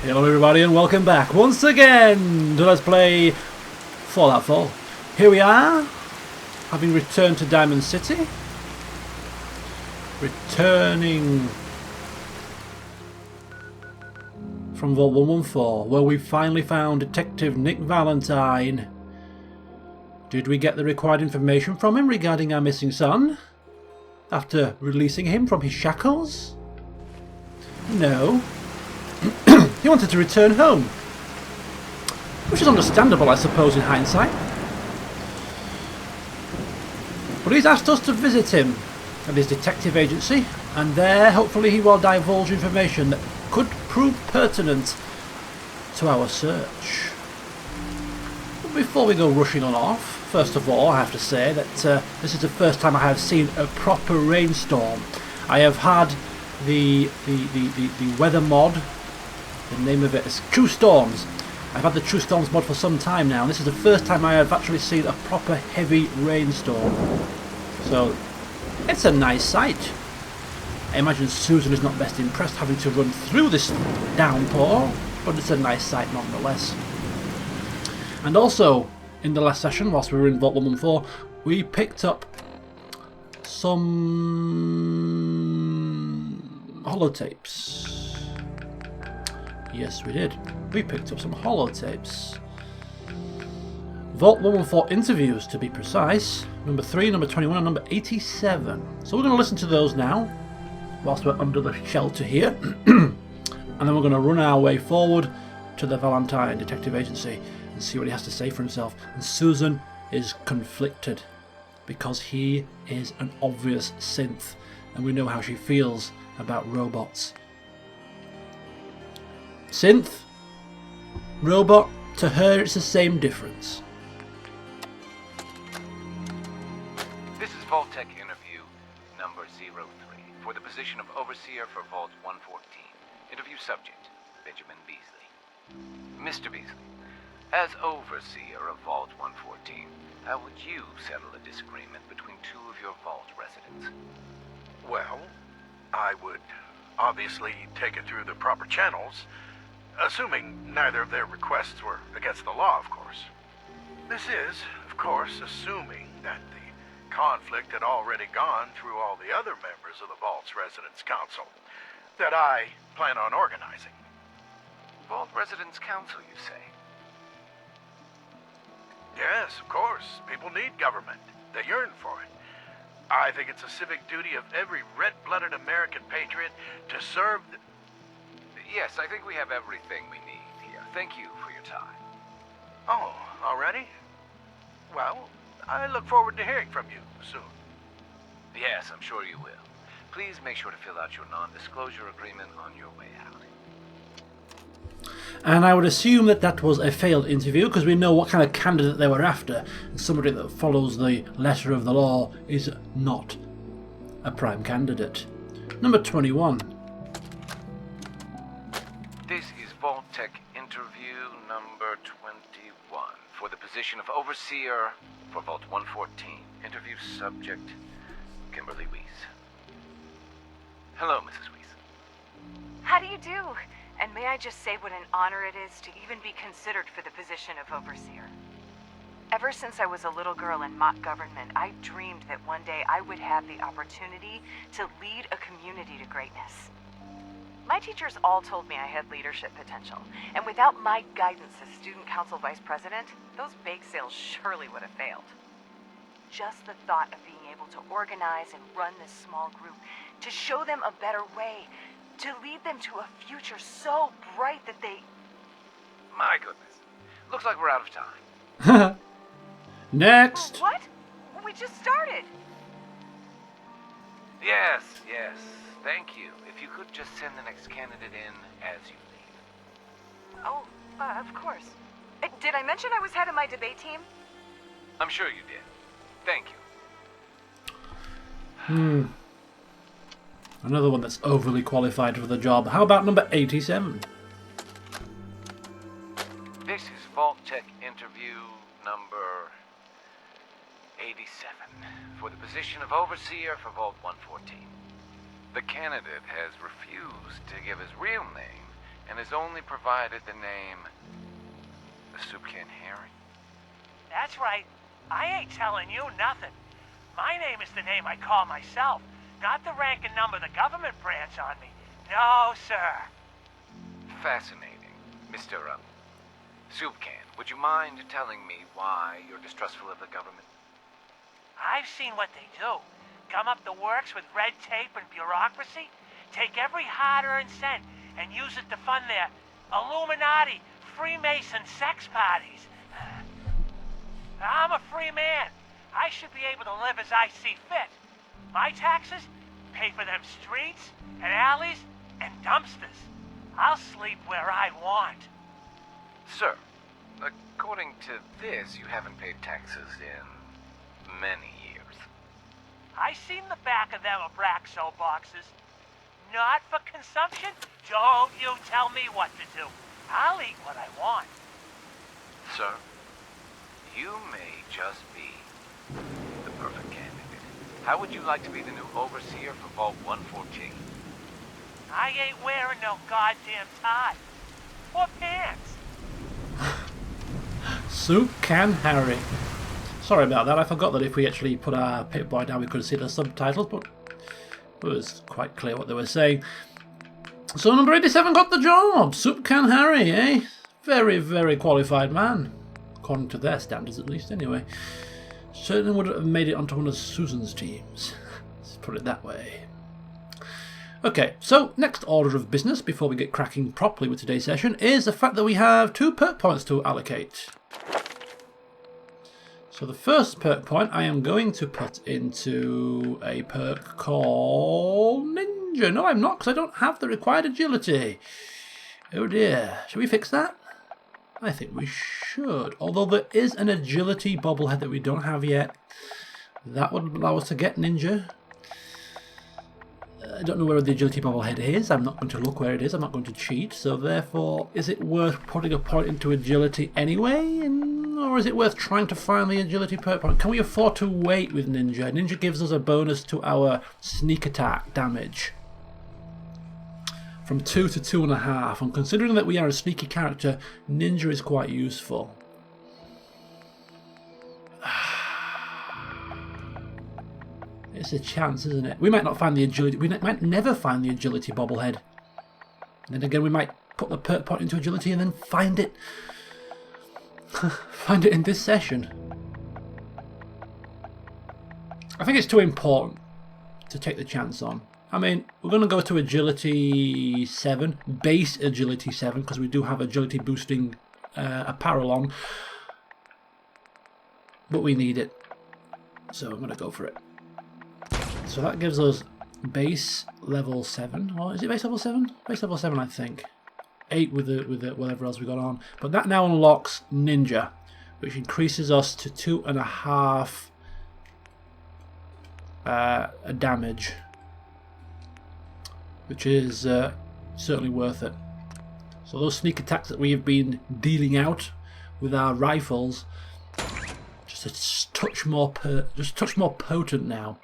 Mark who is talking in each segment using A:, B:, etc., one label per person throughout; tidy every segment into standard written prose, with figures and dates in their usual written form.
A: Hello everybody and welcome back once again to Let's Play Fallout 4. Here we are, having returned to Diamond City. Returning from Vault 114, where we finally found Detective Nick Valentine. Did we get the required information from him regarding our missing son? After releasing him from his shackles? No. He wanted to return home, which is understandable, I suppose, in hindsight. But he's asked us to visit him at his detective agency, and there, hopefully, he will divulge information that could prove pertinent to our search. But before we go rushing on off, first of all, I have to say that this is the first time I have seen a proper rainstorm. I have had the weather mod. The name of it is True Storms. I've had the True Storms mod for some time now, and this is the first time I have actually seen a proper heavy rainstorm. So, it's a nice sight. I imagine Susan is not best impressed having to run through this downpour, but it's a nice sight nonetheless. And also, in the last session, whilst we were in Vault 114, we picked up some holotapes. Yes, we did. We picked up some holotapes. Vault 114 interviews, to be precise. Number 3, number 21, and number 87. So we're going to listen to those now, whilst we're under the shelter here. And then we're going to run our way forward to the Valentine Detective Agency and see what he has to say for himself. And Susan is conflicted, because he is an obvious synth, and we know how she feels about robots. Synth, robot, to her it's the same difference.
B: This is Vault-Tec interview number 03 for the position of Overseer for Vault 114. Interview subject, Benjamin Beasley. Mr. Beasley, as Overseer of Vault 114, how would you settle a disagreement between two of your Vault residents?
C: Well, I would obviously take it through the proper channels, assuming neither of their requests were against the law, of course. This is, of course, assuming that the conflict had already gone through all the other members of the Vault's Residence Council that I plan on organizing.
B: Vault Residence Council, you say?
C: Yes, of course. People need government. They yearn for it. I think it's a civic duty of every red-blooded American patriot to serve the...
B: Yes, I think we have everything we need here. Thank you for your time.
C: Oh, already? Well, I look forward to hearing from you soon.
B: Yes, I'm sure you will. Please make sure to fill out your non-disclosure agreement on your way out.
A: And I would assume that that was a failed interview, because we know what kind of candidate they were after. And somebody that follows the letter of the law is not a prime candidate. Number 21.
B: This is Vault-Tec interview number 21 for the position of Overseer for Vault 114. Interview subject, Kimberly Weiss. Hello, Mrs. Weiss.
D: How do you do? And may I just say what an honor it is to even be considered for the position of Overseer. Ever since I was a little girl in mock government, I dreamed that one day I would have the opportunity to lead a community to greatness. My teachers all told me I had leadership potential, and without my guidance as student council vice president, those bake sales surely would have failed. Just the thought of being able to organize and run this small group, to show them a better way, to lead them to a future so bright that they...
B: My goodness. Looks like we're out of time.
A: Next.
D: What? We just started.
B: Yes. Thank you. If you could just send the next candidate in as you leave.
D: Oh, of course. Did I mention I was head of my debate team?
B: I'm sure you did. Thank you.
A: Another one that's overly qualified for the job. How about number 87?
B: This is Vault-Tec interview number 87 for the position of Overseer for Vault 114. The candidate has refused to give his real name and has only provided the name... the Soup Can Harry?
E: That's right. I ain't telling you nothing. My name is the name I call myself, not the rank and number the government brands on me. No, sir.
B: Fascinating. Mr. Soup Can, would you mind telling me why you're distrustful of the government?
E: I've seen what they do. Come up the works with red tape and bureaucracy, take every hard-earned cent and use it to fund their Illuminati, Freemason sex parties. I'm a free man. I should be able to live as I see fit. My taxes pay for them streets and alleys and dumpsters. I'll sleep where I want.
B: Sir, according to this, you haven't paid taxes in many years.
E: I seen the back of them Abraxo boxes. Not for consumption? Don't you tell me what to do. I'll eat what I want.
B: Sir, you may just be the perfect candidate. How would you like to be the new overseer for Vault 114?
E: I ain't wearing no goddamn tie. Or pants.
A: Soup Can Harry. Sorry about that, I forgot that if we actually put our Pip-Boy down we could see the subtitles, but it was quite clear what they were saying. So number 87 got the job. Soup Can Harry, eh? Very, very qualified man. According to their standards at least, anyway. Certainly would have made it onto one of Susan's teams. Let's put it that way. Okay, so next order of business before we get cracking properly with today's session is the fact that we have 2 perk points to allocate. So the first perk point I am going to put into a perk called Ninja. No, I'm not, because I don't have the required agility. Oh dear. Should we fix that? I think we should. Although there is an agility bobblehead that we don't have yet. That would allow us to get Ninja. I don't know where the agility bobblehead is. I'm not going to look where it is. I'm not going to cheat. So therefore, is it worth putting a point into agility anyway? Or is it worth trying to find the agility perk point? Can we afford to wait with Ninja? Ninja gives us a bonus to our sneak attack damage. From 2 to 2.5. And considering that we are a sneaky character, Ninja is quite useful. It's a chance, isn't it? We might not find the agility. We might never find the agility bobblehead. And then again, we might put the perk point into agility and then find it. Find it in this session. I think it's too important to take the chance on. I mean, we're going to go to agility 7, base agility 7, because we do have agility boosting apparel on. But we need it. So I'm going to go for it. So that gives us base level 7. Or is it base level 7? Base level 7, I think. 8 with the whatever else we got on. But that now unlocks Ninja, which increases us to 2.5 damage, which is certainly worth it. So those sneak attacks that we have been dealing out with our rifles, just a touch more potent now.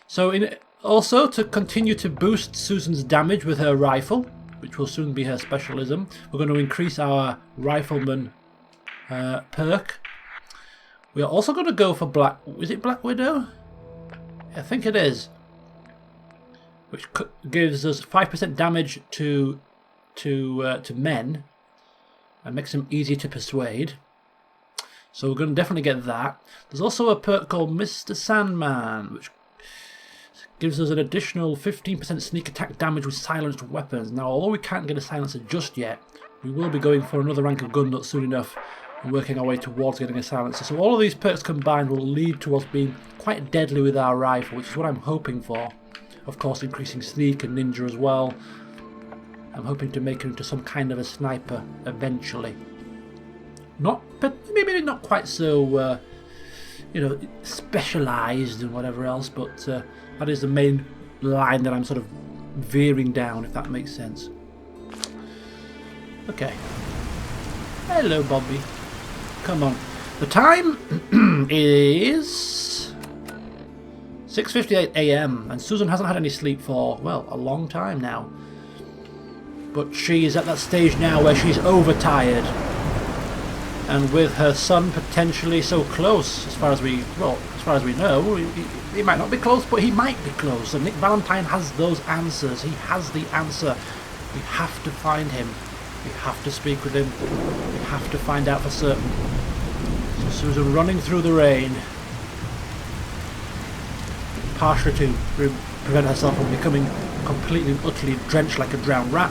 A: So also to continue to boost Susan's damage with her rifle, which will soon be her specialism, we're going to increase our rifleman perk. We are also going to go for is it Black Widow? I think it is. Which gives us 5% damage to men and makes them easier to persuade. So we're going to definitely get that. There's also a perk called Mr. Sandman, which gives us an additional 15% sneak attack damage with silenced weapons. Now, although we can't get a silencer just yet, we will be going for another rank of gun nut soon enough and working our way towards getting a silencer. So all of these perks combined will lead to us being quite deadly with our rifle, which is what I'm hoping for. Of course, increasing sneak and ninja as well. I'm hoping to make it into some kind of a sniper eventually. But maybe not quite so, specialised and whatever else, but that is the main line that I'm sort of veering down, if that makes sense. Okay. Hello, Bobby. Come on. The time is 6:58 AM, and Susan hasn't had any sleep for, well, a long time now. But she is at that stage now where she's overtired. And with her son potentially so close, as far as we know, he might not be close, but he might be close. And Nick Valentine has those answers. He has the answer. We have to find him. We have to speak with him. We have to find out for certain. So Susan running through the rain, partially to prevent herself from becoming completely and utterly drenched like a drowned rat,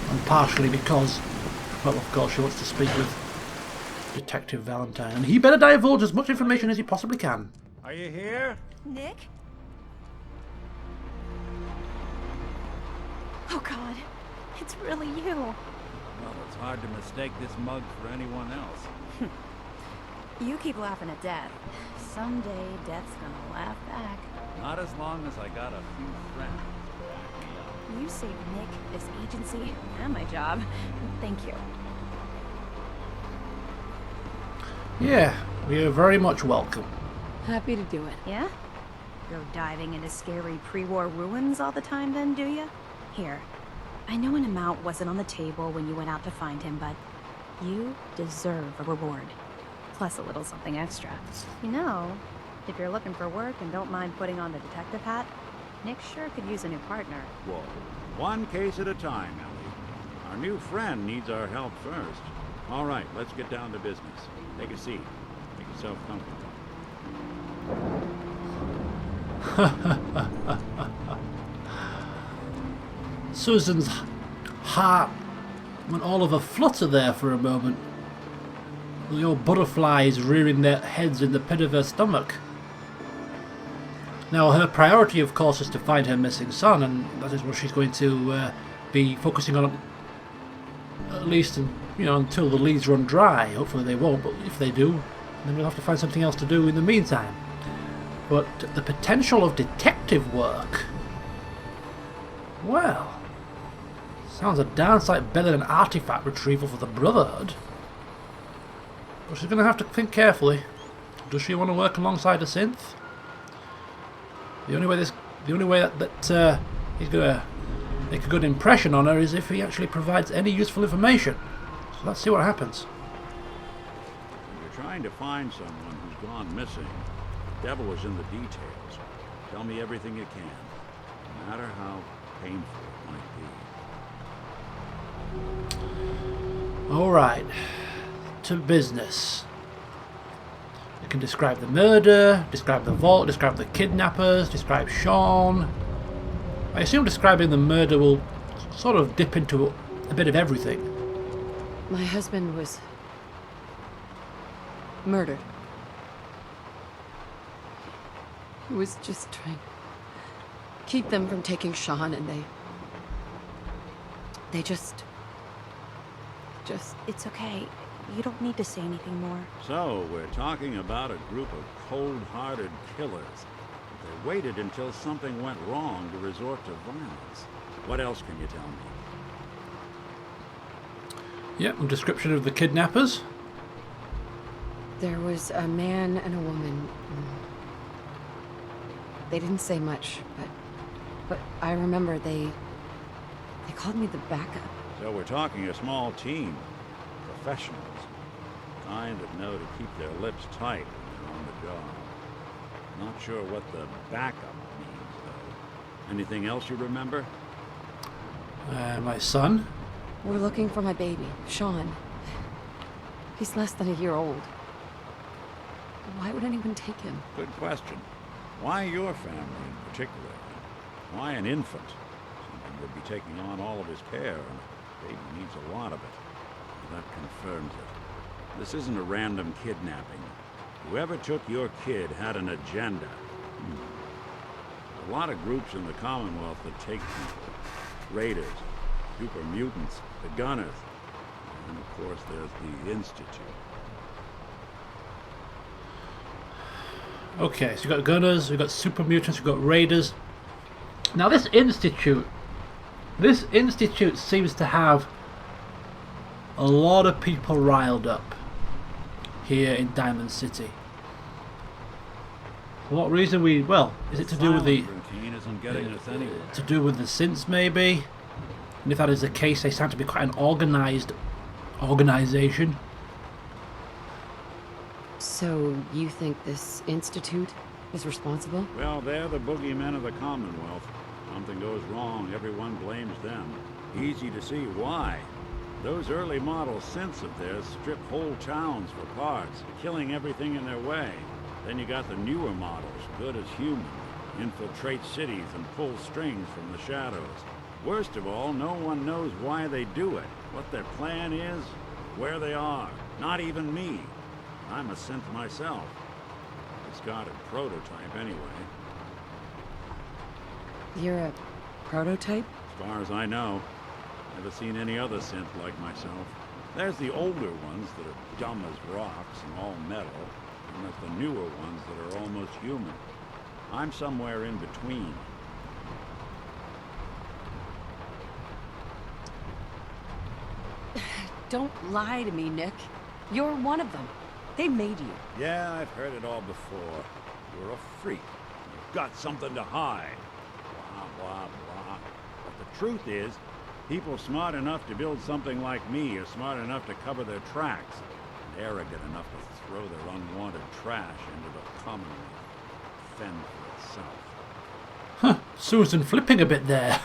A: and partially because, well, of course, she wants to speak with Detective Valentine, and he better divulge as much information as he possibly can.
F: Are you here?
G: Nick? Oh God, it's really you.
F: Well, it's hard to mistake this mug for anyone else.
G: You keep laughing at Death. Someday Death's gonna laugh back.
F: Not as long as I got a few friends to back me up.
G: You saved Nick, this agency, and my job. Thank you.
A: Yeah, we are very much welcome.
G: Happy to do it. Yeah? Go diving into scary pre-war ruins all the time then, do you? Here, I know an amount wasn't on the table when you went out to find him, but you deserve a reward. Plus a little something extra. You know, if you're looking for work and don't mind putting on the detective hat, Nick sure could use a new partner.
F: Whoa. One case at a time, Ellie. Our new friend needs our help first. All right, let's get down to business. Take a seat. Make yourself comfortable.
A: Susan's heart went all of a flutter there for a moment. The old butterflies rearing their heads in the pit of her stomach. Now, her priority, of course, is to find her missing son, and that is what she's going to be focusing on, at least, until the leads run dry. Hopefully they won't, but if they do, then we'll have to find something else to do in the meantime. But the potential of detective work, well, sounds a darn sight better than artifact retrieval for the Brotherhood. But she's going to have to think carefully. Does she want to work alongside a synth? The only way that he's going to make a good impression on her is if he actually provides any useful information. So let's see what happens.
F: You're trying to find someone who's gone missing. The devil is in the details. Tell me everything you can, no matter how painful it might be.
A: All right, to business. You can describe the murder, describe the vault, describe the kidnappers, describe Shaun. I assume describing the murder will sort of dip into a bit of everything.
H: My husband was murdered. He was just trying to keep them from taking Shaun, and they just...
G: It's okay. You don't need to say anything more.
F: So, we're talking about a group of cold-hearted killers. They waited until something went wrong to resort to violence. What else can you tell me?
A: Yep, a description of the kidnappers.
H: There was a man and a woman. They didn't say much, but I remember they called me the backup.
F: So we're talking a small team. Professionals. Kind that know to keep their lips tight when they're on the job. Not sure what the backup means, though. Anything else you remember?
A: My son.
H: We're looking for my baby, Shaun. He's less than a year old. Why would anyone take him?
F: Good question. Why your family in particular? Why an infant? Something would be taking on all of his care, and the baby needs a lot of it. That confirms it. This isn't a random kidnapping. Whoever took your kid had an agenda. A lot of groups in the Commonwealth that take people. Raiders, super mutants, the Gunners, and of course there's the Institute.
A: Okay, so we've got Gunners, we've got super mutants, we've got Raiders. Now this Institute seems to have a lot of people riled up here in Diamond City. For what reason is it to do with the
F: routine isn't getting us anywhere.
A: to do with the synths maybe? And if that is the case, they sound to be quite an organised organisation.
H: So, you think this institute is responsible?
F: Well, they're the boogeymen of the Commonwealth. Something goes wrong, everyone blames them. Easy to see why. Those early model synths of theirs strip whole towns for parts, killing everything in their way. Then you got the newer models, good as human, infiltrate cities and pull strings from the shadows. Worst of all, no one knows why they do it, what their plan is, where they are. Not even me. I'm a synth myself. Discarded prototype anyway.
H: You're a prototype?
F: As far as I know. Never seen any other synth like myself. There's the older ones that are dumb as rocks and all metal, and there's the newer ones that are almost human. I'm somewhere in between.
H: Don't lie to me, Nick. You're one of them. They made you.
F: Yeah, I've heard it all before. You're a freak. You've got something to hide. Blah, blah, blah. But the truth is, people smart enough to build something like me are smart enough to cover their tracks, and arrogant enough to throw their unwanted trash into the Commonwealth. Fend for itself.
A: Huh, Susan flipping a bit there.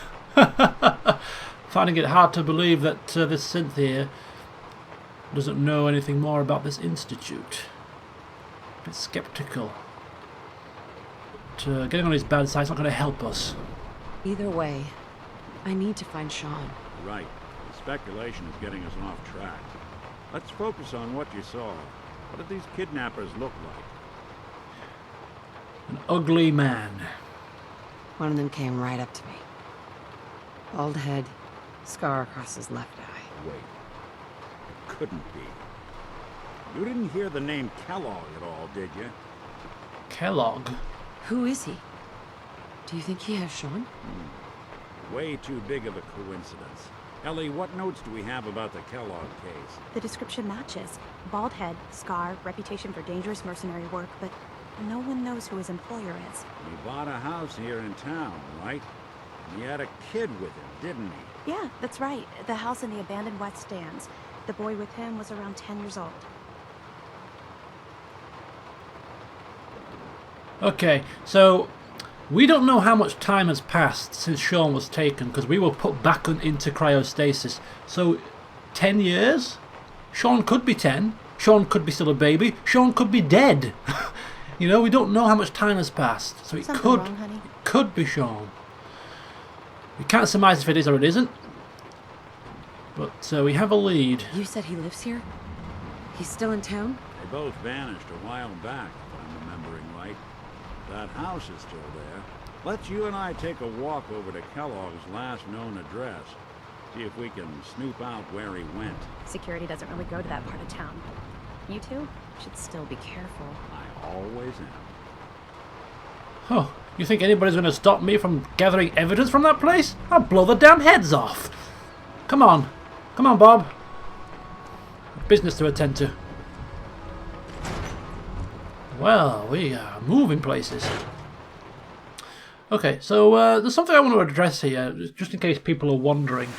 A: Finding it hard to believe that this synth here doesn't know anything more about this institute. A bit sceptical. But getting on his bad side is not going to help us.
H: Either way, I need to find Shaun.
F: Right. The speculation is getting us off track. Let's focus on what you saw. What did these kidnappers look like?
A: An ugly man.
H: One of them came right up to me. Bald head, scar across his left eye.
F: Wait. Couldn't be. You didn't hear the name Kellogg at all, did you?
A: Kellogg?
H: Who is he? Do you think he has Shaun?
F: Way too big of a coincidence. Ellie, what notes do we have about the Kellogg case?
G: The description matches. Bald head, scar, reputation for dangerous mercenary work, but no one knows who his employer is.
F: He bought a house here in town, right? And he had a kid with him, didn't he?
G: Yeah, that's right. The house in the abandoned West Stands. The boy with him was around 10 years old.
A: Okay, so we don't know how much time has passed since Shaun was taken, because we were put back into cryostasis. So, 10 years? Shaun could be 10. Shaun could be still a baby. Shaun could be dead. You know, we don't know how much time has passed. So it
G: Something
A: could,
G: wrong, honey?
A: it could be Shaun. We can't surmise if it is or it isn't. But we have a lead.
H: You said he lives here? He's still in town?
F: They both vanished a while back, if I'm remembering right. That house is still there. Let's you and I take a walk over to Kellogg's last known address. See if we can snoop out where he went.
G: Security doesn't really go to that part of town. You two should still be careful.
F: I always am.
A: Oh, you think anybody's going to stop me from gathering evidence from that place? I'll blow the damn heads off. Come on. Come on, Bob. Business to attend to. Well, we are moving places. Okay, so there's something I want to address here, just in case people are wondering.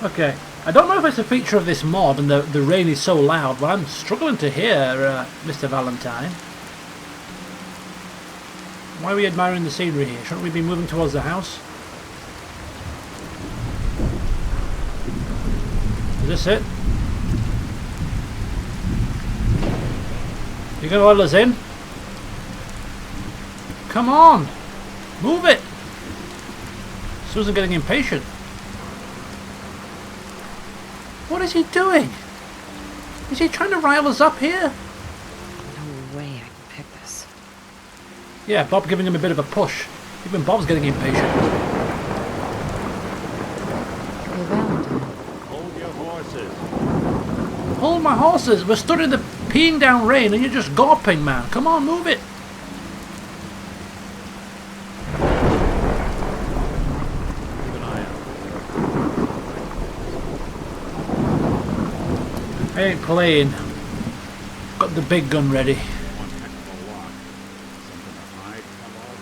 A: Okay, I don't know if it's a feature of this mod and the rain is so loud, but I'm struggling to hear Mr. Valentine. Why are we admiring the scenery here? Shouldn't we be moving towards the house? Is this it? You gonna let us in? Come on! Move it! Susan getting impatient. What is he doing? Is he trying to rile us up here?
H: No way I can pick this.
A: Yeah, Bob giving him a bit of a push. Even Bob's getting impatient.
H: Hey, Valentine.
F: Hold your horses.
A: Hold my horses! We're stood in the peeing down rain and you're just gawping, man. Come on, move it!
F: Keep an eye out.
A: I ain't playing. Got the big gun ready.
F: One heck of a lock. Something to hide, Kellogg.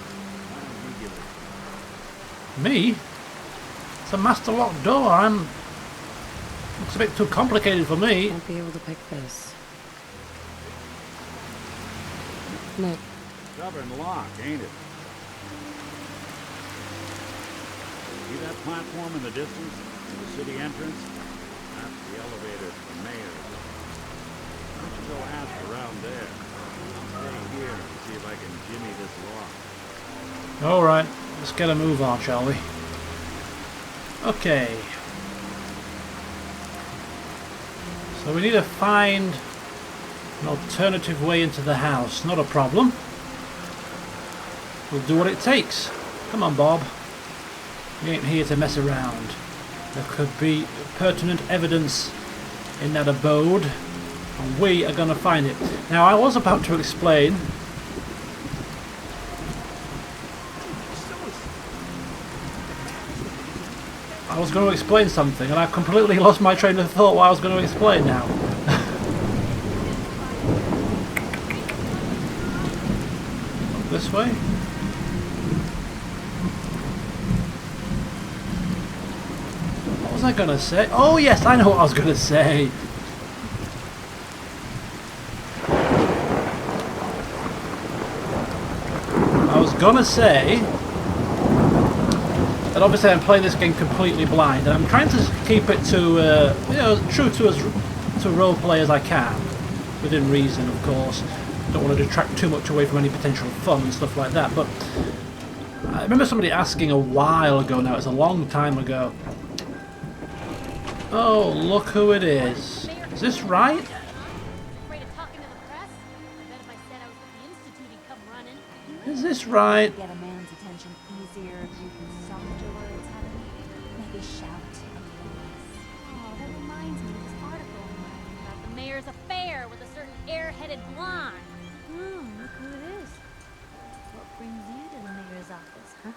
F: Why don't you give it?
A: Me? It's a master lock door. Looks a bit too complicated for me.
H: Won't be able to pick this. Look,
F: Stubborn lock, ain't it? See that platform in the distance? To the city entrance? That's the elevator to the mayor's. Why don't you go ask around there? I'll stay here and see if I can jimmy this lock.
A: Alright, let's get a move on, shall we? Okay. So we need to find an alternative way into the house. Not a problem. We'll do what it takes. Come on, Bob. We ain't here to mess around. There could be pertinent evidence in that abode, and we are going to find it. Now, I was about to explain. I was going to explain something, and I completely lost my train of thought what I was going to explain now. This way? What was I going to say? Oh yes, I know what I was going to say. I was going to say that obviously I'm playing this game completely blind, and I'm trying to keep it to, you know, true to as to roleplay as I can, within reason, of course. Don't want to detract too much away from any potential fun and stuff like that. But I remember somebody asking a while ago now. It's a long time ago. Oh, look who it is! Is this right? Is this right?
I: Get a man's attention easier if you can softer words, honey. Maybe shout and
J: Oh, that reminds me of this article about the mayor's affair with a certain airheaded blonde. Oh, look who it is. What brings you to the mayor's office, huh?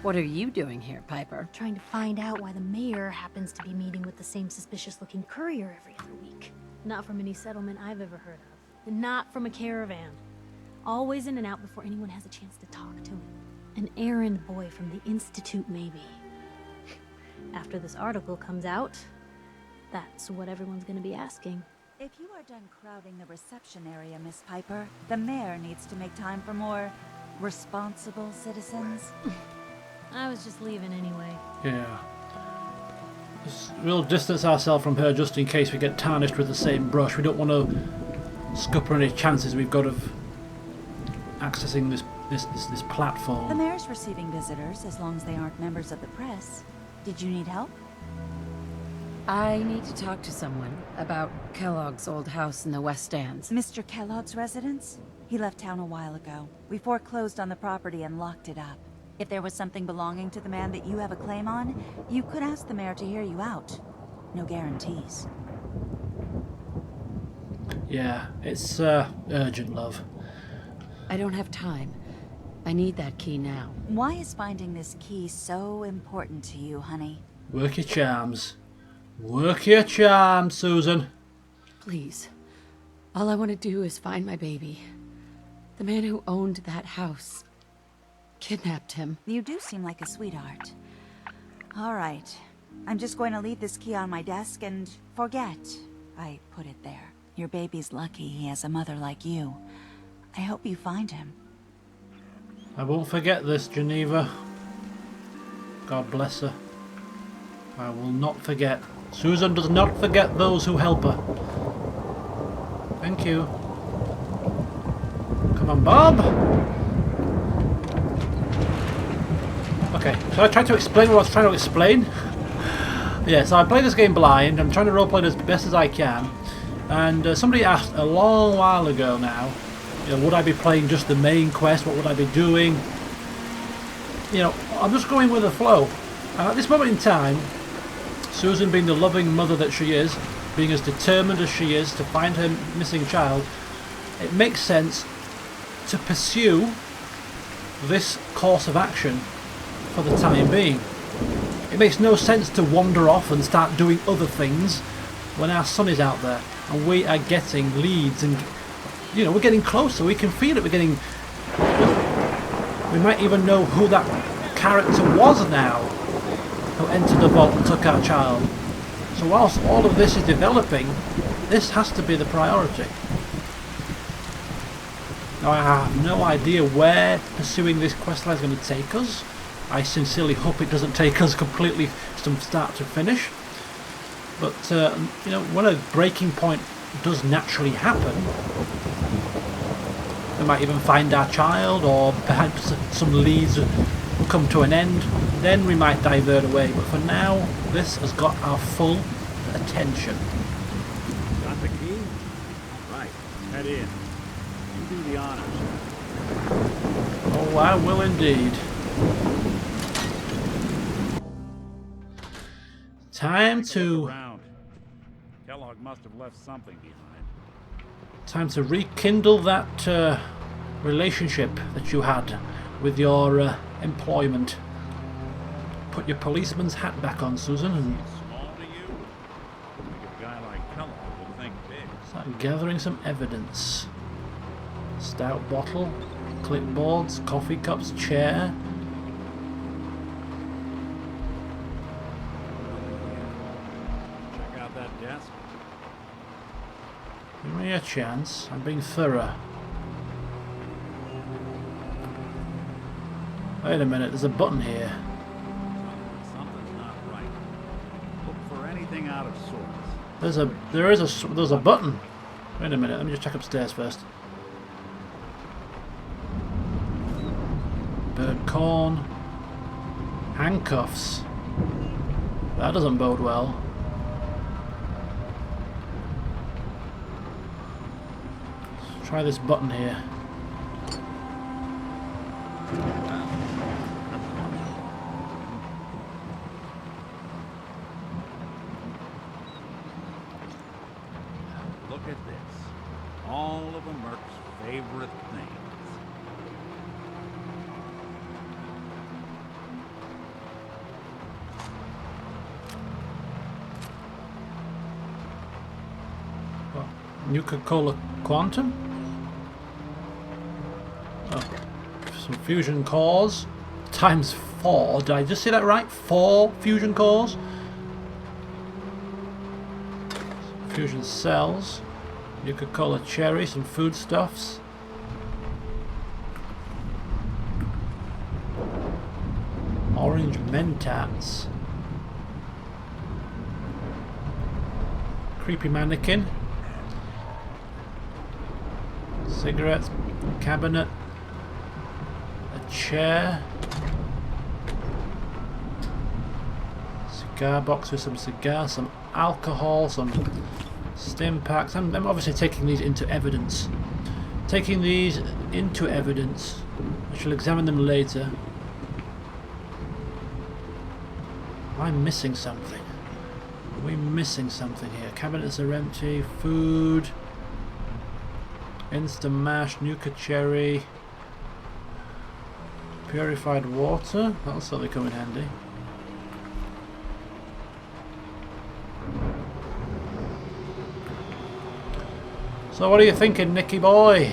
H: what are you doing here, Piper?
J: Trying to find out why the mayor happens to be meeting with the same suspicious-looking courier every other week. Not from any settlement I've ever heard of. And not from a caravan. Always in and out before anyone has a chance to talk to him. An errand boy from the Institute, maybe. After this article comes out, that's what everyone's gonna be asking.
I: If you are done crowding the reception area, Miss Piper, the mayor needs to make time for more responsible citizens.
J: I was just leaving anyway.
A: Yeah. We'll distance ourselves from her just in case we get tarnished with the same brush. We don't want to scupper any chances we've got of accessing this platform.
I: The mayor's receiving visitors as long as they aren't members of the press. Did you need help?
H: I need to talk to someone about Kellogg's old house in the West Stands.
I: Mr. Kellogg's residence? He left town a while ago. We foreclosed on the property and locked it up. If there was something belonging to the man that you have a claim on, you could ask the mayor to hear you out. No guarantees.
A: Yeah, it's urgent, love.
H: I don't have time. I need that key now.
I: Why is finding this key so important to you, honey?
A: Work your charms. Work your charms, Susan.
H: Please. All I want to do is find my baby. The man who owned that house kidnapped him.
I: You do seem like a sweetheart. All right. I'm just going to leave this key on my desk and forget I put it there. Your baby's lucky he has a mother like you. I hope you find him.
A: I won't forget this, Geneva. God bless her. I will not forget. Susan does not forget those who help her. Thank you. Come on, Bob. Okay, so I tried to explain what I was trying to explain. Yeah, so I play this game blind. I'm trying to roleplay it as best as I can. And somebody asked a long while ago now, you know, would I be playing just the main quest? What would I be doing? You know, I'm just going with the flow. And at this moment in time, Susan, being the loving mother that she is, being as determined as she is to find her missing child, it makes sense to pursue this course of action for the time being. It makes no sense to wander off and start doing other things when our son is out there and we are getting leads, and you know, we're getting closer. We can feel it. We're getting, we might even know who that character was now who entered the vault and took our child. So whilst all of this is developing, this has to be the priority. Now I have no idea where pursuing this questline is going to take us. I sincerely hope it doesn't take us completely from start to finish. But you know, when a breaking point does naturally happen, we might even find our child, or perhaps some leads come to an end. Then we might divert away. But for now, this has got our full attention.
F: Got the key? Right. Head in. You do the honors.
A: Oh, I will indeed. Time to...
F: Kellogg must have left something behind.
A: Time to rekindle that relationship that you had with your employment. Put your policeman's hat back on, Susan, and
F: Small to you? I think a guy like Kellogg would think big.
A: start gathering some evidence. Stout bottle, clipboards, coffee cups, chair.
F: Check out that desk.
A: Give me a chance. I'm being thorough. Wait a minute, there's a button here.
F: Something's not right. Look for anything out of sorts.
A: There's a button. Wait a minute, let me just check upstairs first. Bird corn. Handcuffs. That doesn't bode well. Let's try this button here.
F: Look at this. All of a Merc's favorite things.
A: Nuka-Cola Quantum? Oh, some fusion cores. Times 4. Did I just say that right? 4 fusion cores? Fusion cells. Nuka-Cola cherry. Some foodstuffs. Orange Mentats. Creepy mannequin. Cigarettes, cabinet, a chair, cigar box with some cigars, some alcohol, some stim packs. I'm obviously taking these into evidence. I shall examine them later. Am I missing something? Are we missing something here? Cabinets are empty. Food. Instant mash, Nuka cherry, purified water. That'll certainly come in handy. So what are you thinking, Nicky boy?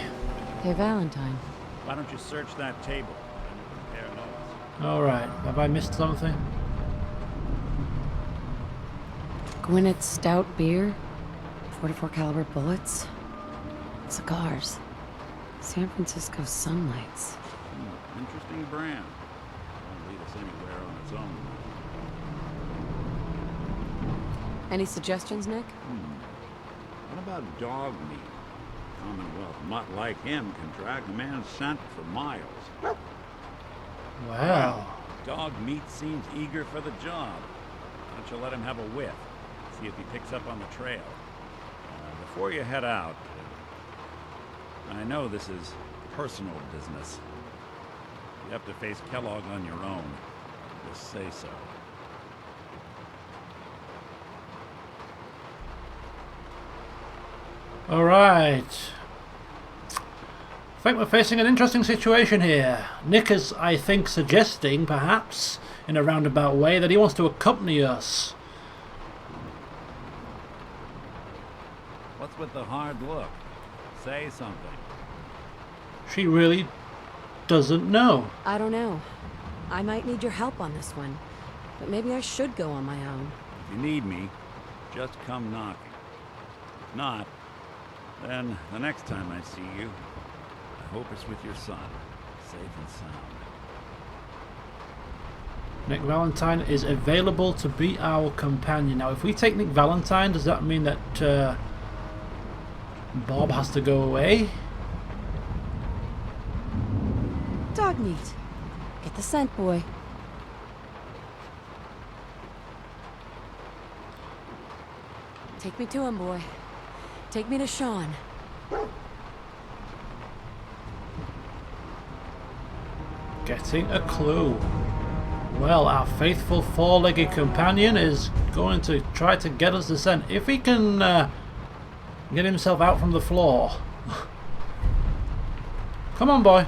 H: Hey, Valentine.
F: Why don't you search that table and compare notes?
A: Alright, have I missed something?
H: Gwinnett's stout beer, 44 caliber bullets, cigars, San Francisco Sunlights.
F: Interesting brand. Won't lead us anywhere on its own.
H: Any suggestions, Nick?
F: What about dog meat? Commonwealth mutt like him can track a man's scent for miles.
A: Well.
F: Dog meat seems eager for the job. Why don't you let him have a whiff? See if he picks up on the trail. Before you head out, I know this is personal business. You have to face Kellogg on your own. Just say so.
A: Alright. I think we're facing an interesting situation here. Nick is, I think, suggesting, perhaps, in a roundabout way, that he wants to accompany us.
F: What's with the hard look? Say something.
A: She really doesn't know.
H: I don't know. I might need your help on this one. But maybe I should go on my own.
F: If you need me, just come knocking. If not, then the next time I see you, I hope it's with your son, safe and sound.
A: Nick Valentine is available to be our companion. Now, if we take Nick Valentine, does that mean that Bob has to go away?
H: Dog meat. Get the scent, boy. Take me to him, boy. Take me to Shaun.
A: Getting a clue. Well, our faithful four-legged companion is going to try to get us the scent. If he can get himself out from the floor. Come on, boy.